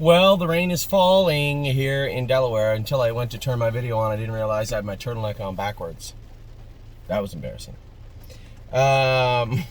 Well, the rain is falling here in Delaware. Until I went to turn my video on, I didn't realize I had my turtleneck on backwards. That was embarrassing. Um,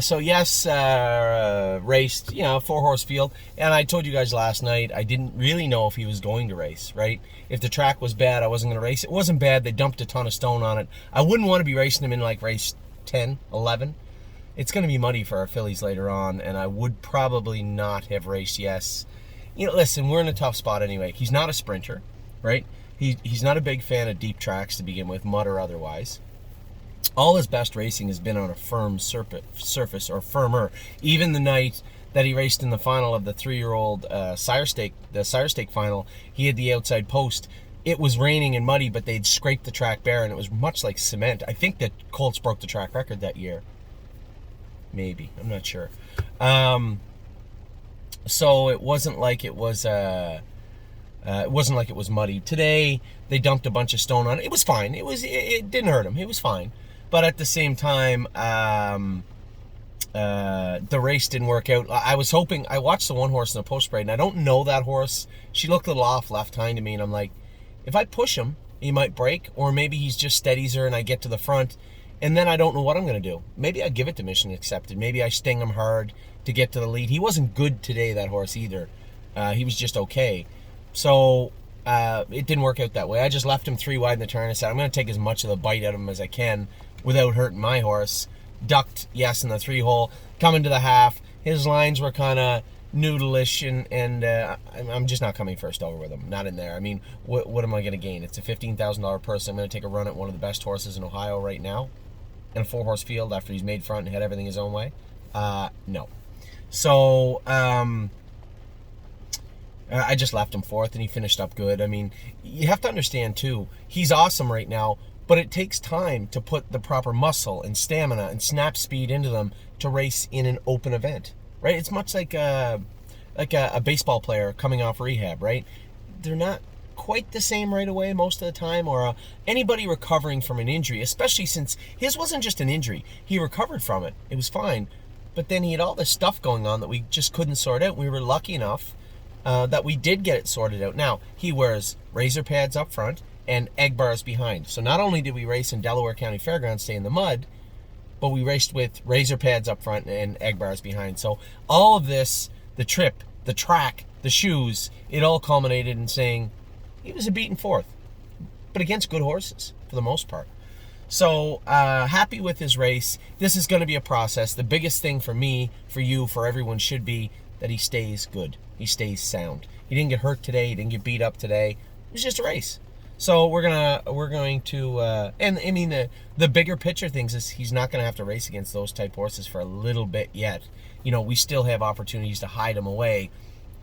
so yes, raced, 4-horse field. And I told you guys last night, I didn't really know if he was going to race, right? If the track was bad, I wasn't going to race. It wasn't bad. They dumped a ton of stone on it. I wouldn't want to be racing him in like race 10, 11. It's going to be muddy for our fillies later on, and I would probably not have raced yes. Listen, we're in a tough spot anyway. He's not a sprinter, right? He's not a big fan of deep tracks to begin with, mud or otherwise. All his best racing has been on a firm surface or firmer. Even the night that he raced in the final of the 3-year-old Sire Stake final, he had the outside post. It was raining and muddy, but they'd scraped the track bare, and it was much like cement. I think that Colts broke the track record that year. Maybe, I'm not sure. So it wasn't like it was muddy. Today they dumped a bunch of stone on it. It was fine. It didn't hurt him. It was fine. But at the same time, the race didn't work out. I was hoping. I watched the one horse in the post parade, and I don't know that horse. She looked a little off left hind to me, and I'm like, if I push him, he might break, or maybe he's just steadies her, and I get to the front. And then I don't know what I'm going to do. Maybe I give it to Mission Accepted. Maybe I sting him hard to get to the lead. He wasn't good today, that horse, either. He was just okay. So it didn't work out that way. I just left him 3 wide in the turn. I said, I'm going to take as much of the bite out of him as I can without hurting my horse. Ducked, yes, in the 3-hole. Coming to the half. His lines were kind of noodleish, and I'm just not coming first over with him. Not in there. I mean, what am I going to gain? It's a $15,000 purse. I'm going to take a run at one of the best horses in Ohio right now in a 4-horse field after he's made front and had everything his own way? No. So, I just left him 4th, and he finished up good. I mean, you have to understand, too, he's awesome right now, but it takes time to put the proper muscle and stamina and snap speed into them to race in an open event, right? It's much like a baseball player coming off rehab, right? They're not quite the same right away most of the time, or anybody recovering from an injury, especially since his wasn't just an injury. He recovered from it. It was fine. But then he had all this stuff going on that we just couldn't sort out. We were lucky enough that we did get it sorted out. Now, he wears razor pads up front and egg bars behind. So not only did we race in Delaware County Fairgrounds, stay in the mud, but we raced with razor pads up front and egg bars behind. So all of this, the trip, the track, the shoes, it all culminated in saying, he was a beaten 4th, but against good horses for the most part. So happy with his race. This is going to be a process. The biggest thing for me, for you, for everyone should be that he stays good. He stays sound. He didn't get hurt today. He didn't get beat up today. It was just a race. So we're going to, and I mean the bigger picture things is he's not going to have to race against those type horses for a little bit yet. We still have opportunities to hide him away.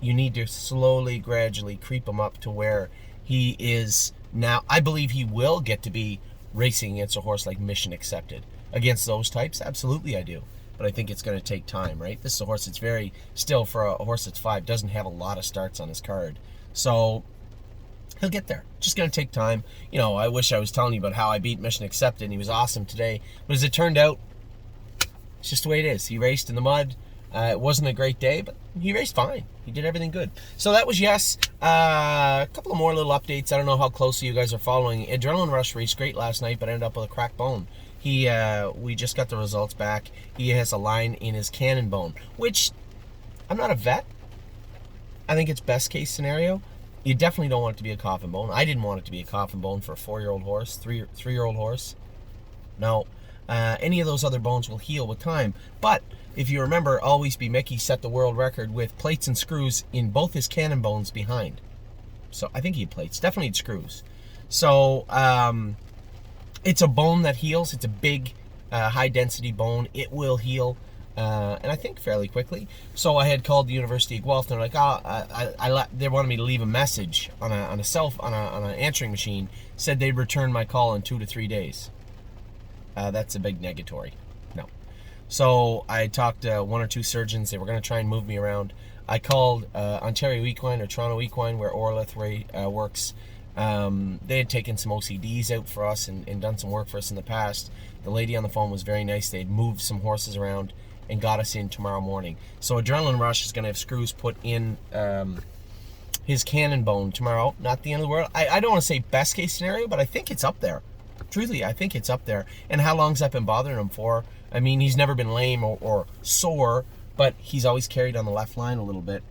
You need to slowly, gradually creep him up to where he is now. I believe he will get to be racing against a horse like Mission Accepted. Against those types, absolutely I do. But I think it's going to take time, right? This is a horse that's very, still for a horse that's 5, doesn't have a lot of starts on his card. So he'll get there. Just going to take time. I wish I was telling you about how I beat Mission Accepted, and he was awesome today. But as it turned out, it's just the way it is. He raced in the mud. It wasn't a great day, but he raced fine. He did everything good. So that was yes. A couple of more little updates. I don't know how closely you guys are following. Adrenaline Rush raced great last night, but ended up with a cracked bone. We just got the results back. He has a line in his cannon bone, which I'm not a vet. I think it's best case scenario. You definitely don't want it to be a coffin bone. I didn't want it to be a coffin bone for a 4-year-old horse, 3-year-old horse. No. Any of those other bones will heal with time. But if you remember, Always Be Mickey set the world record with plates and screws in both his cannon bones behind. So I think he had plates. Definitely had screws. So it's a bone that heals. It's a big, high-density bone. It will heal, and I think fairly quickly. So I had called the University of Guelph, and they're like, they wanted me to leave a message on an answering machine. Said they'd return my call in 2 to 3 days. That's a big negatory. No. So I talked to 1 or 2 surgeons. They were going to try and move me around. I called Ontario Equine or Toronto Equine, where Orlith works. They had taken some OCDs out for us and done some work for us in the past. The lady on the phone was very nice. They had moved some horses around and got us in tomorrow morning. So Adrenaline Rush is going to have screws put in his cannon bone tomorrow. Not the end of the world. I don't want to say best case scenario, but I think it's up there. Truly, I think it's up there. And how long's that been bothering him for? I mean, he's never been lame or sore, but he's always carried on the left line a little bit.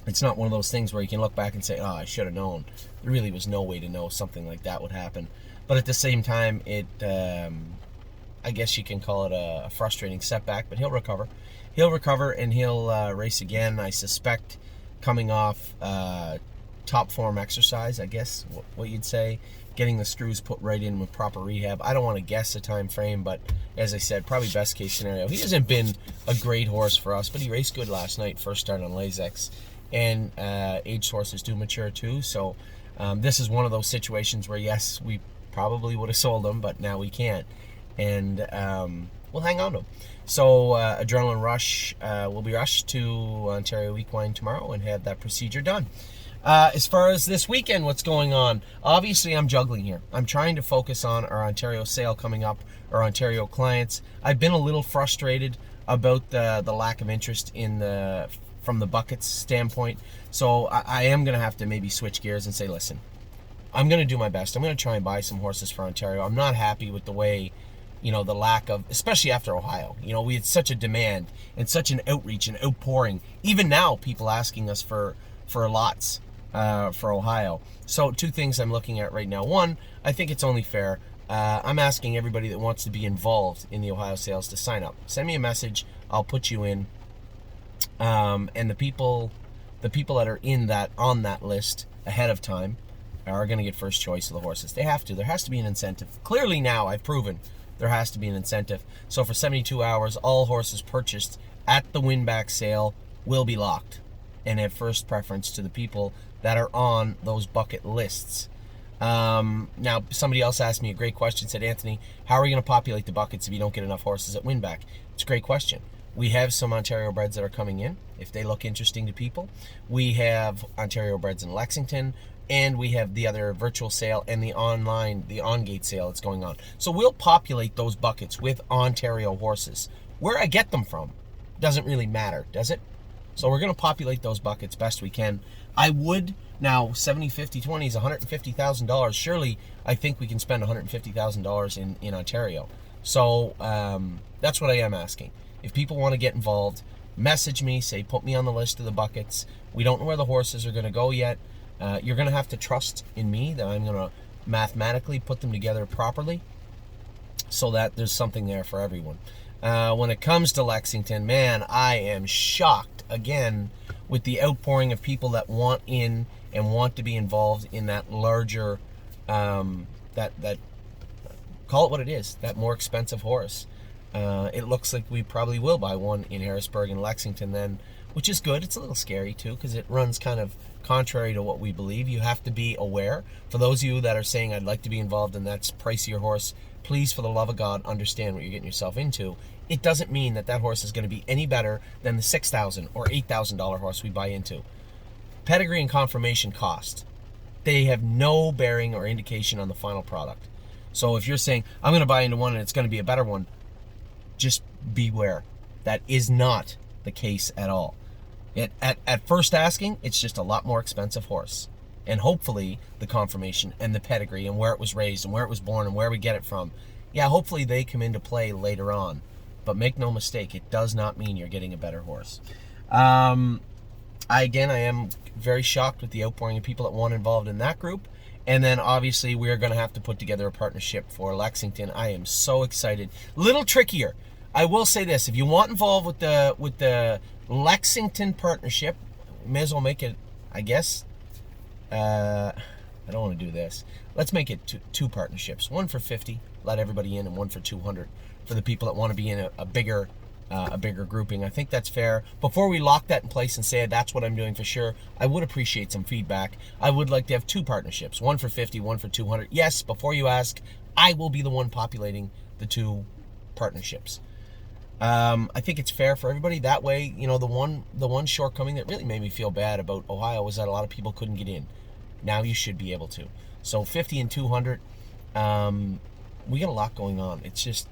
It's not one of those things where you can look back and say, oh, I should have known. There really was no way to know something like that would happen. But at the same time, I guess you can call it a frustrating setback, but he'll recover. He'll recover and he'll race again, I suspect, coming off top form exercise, I guess, what you'd say. Getting the screws put right in with proper rehab. I don't want to guess a time frame, but as I said, probably best case scenario. He hasn't been a great horse for us, but he raced good last night, first start on Lasix. And aged horses do mature too, so this is one of those situations where, yes, we probably would have sold him, but now we can't. And we'll hang on to him. So Adrenaline Rush will be rushed to Ontario Equine tomorrow and have that procedure done. As far as this weekend, what's going on? Obviously, I'm juggling here. I'm trying to focus on our Ontario sale coming up, our Ontario clients. I've been a little frustrated about the lack of interest from the buckets standpoint. So I am going to have to maybe switch gears and say, listen, I'm going to do my best. I'm going to try and buy some horses for Ontario. I'm not happy with the way, the lack of, especially after Ohio. We had such a demand and such an outreach and outpouring. Even now, people asking us for lots for Ohio. So two things I'm looking at right now. One, I think it's only fair. I'm asking everybody that wants to be involved in the Ohio sales to sign up. Send me a message. I'll put you in. And the people that are on that list ahead of time are going to get first choice of the horses. They have to. There has to be an incentive. Clearly now, I've proven there has to be an incentive. So for 72 hours, all horses purchased at the win-back sale will be locked and have first preference to the people that are on those bucket lists. Now, somebody else asked me a great question, said, Anthony, how are we going to populate the buckets if you don't get enough horses at win-back? It's a great question. We have some Ontario breds that are coming in, if they look interesting to people. We have Ontario breds in Lexington, and we have the other virtual sale and the on-gate sale that's going on. So we'll populate those buckets with Ontario horses. Where I get them from doesn't really matter, does it? So we're going to populate those buckets best we can. I would, now 70, 50, 20 is $150,000. Surely I think we can spend $150,000 in Ontario. So that's what I am asking. If people want to get involved, message me, say put me on the list of the buckets. We don't know where the horses are going to go yet. You're going to have to trust in me that I'm going to mathematically put them together properly so that there's something there for everyone. When it comes to Lexington, man, I am shocked again with the outpouring of people that want in and want to be involved in that larger, that call it what it is, that more expensive horse. It looks like we probably will buy one in Harrisburg and Lexington then, which is good. It's a little scary too because it runs kind of contrary to what we believe. You have to be aware. For those of you that are saying I'd like to be involved in that pricier horse, please, for the love of God, understand what you're getting yourself into. It doesn't mean that horse is going to be any better than the $6,000 or $8,000 horse we buy into. Pedigree and confirmation cost. They have no bearing or indication on the final product. So if you're saying, I'm going to buy into one and it's going to be a better one, just beware. That is not the case at all. At first asking, it's just a lot more expensive horse. And hopefully the confirmation and the pedigree and where it was raised and where it was born and where we get it from, yeah, hopefully they come into play later on. But make no mistake, it does not mean you're getting a better horse. I am very shocked with the outpouring of people that want involved in that group. And then obviously we're going to have to put together a partnership for Lexington. I am so excited. Little trickier. I will say this: if you want involved with the Lexington partnership, may as well make it, I guess. I don't want to do this. Let's make it two partnerships. One for 50, let everybody in, and one for 200 for the people that want to be in a bigger grouping. I think that's fair. Before we lock that in place and say that's what I'm doing for sure, I would appreciate some feedback. I would like to have two partnerships, one for 50, one for 200. Yes, before you ask, I will be the one populating the two partnerships. I think it's fair for everybody. That way, the one shortcoming that really made me feel bad about Ohio was that a lot of people couldn't get in. Now you should be able to. So 50 and 200, we got a lot going on. It's just,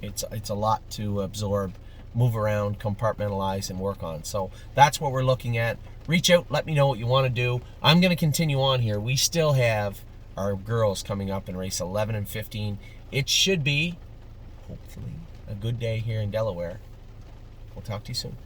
it's a lot to absorb. move around, compartmentalize, and work on. So that's what we're looking at. Reach out, let me know what you want to do. I'm going to continue on here. We still have our girls coming up in race 11 and 15. It should be, hopefully, a good day here in Delaware. We'll talk to you soon.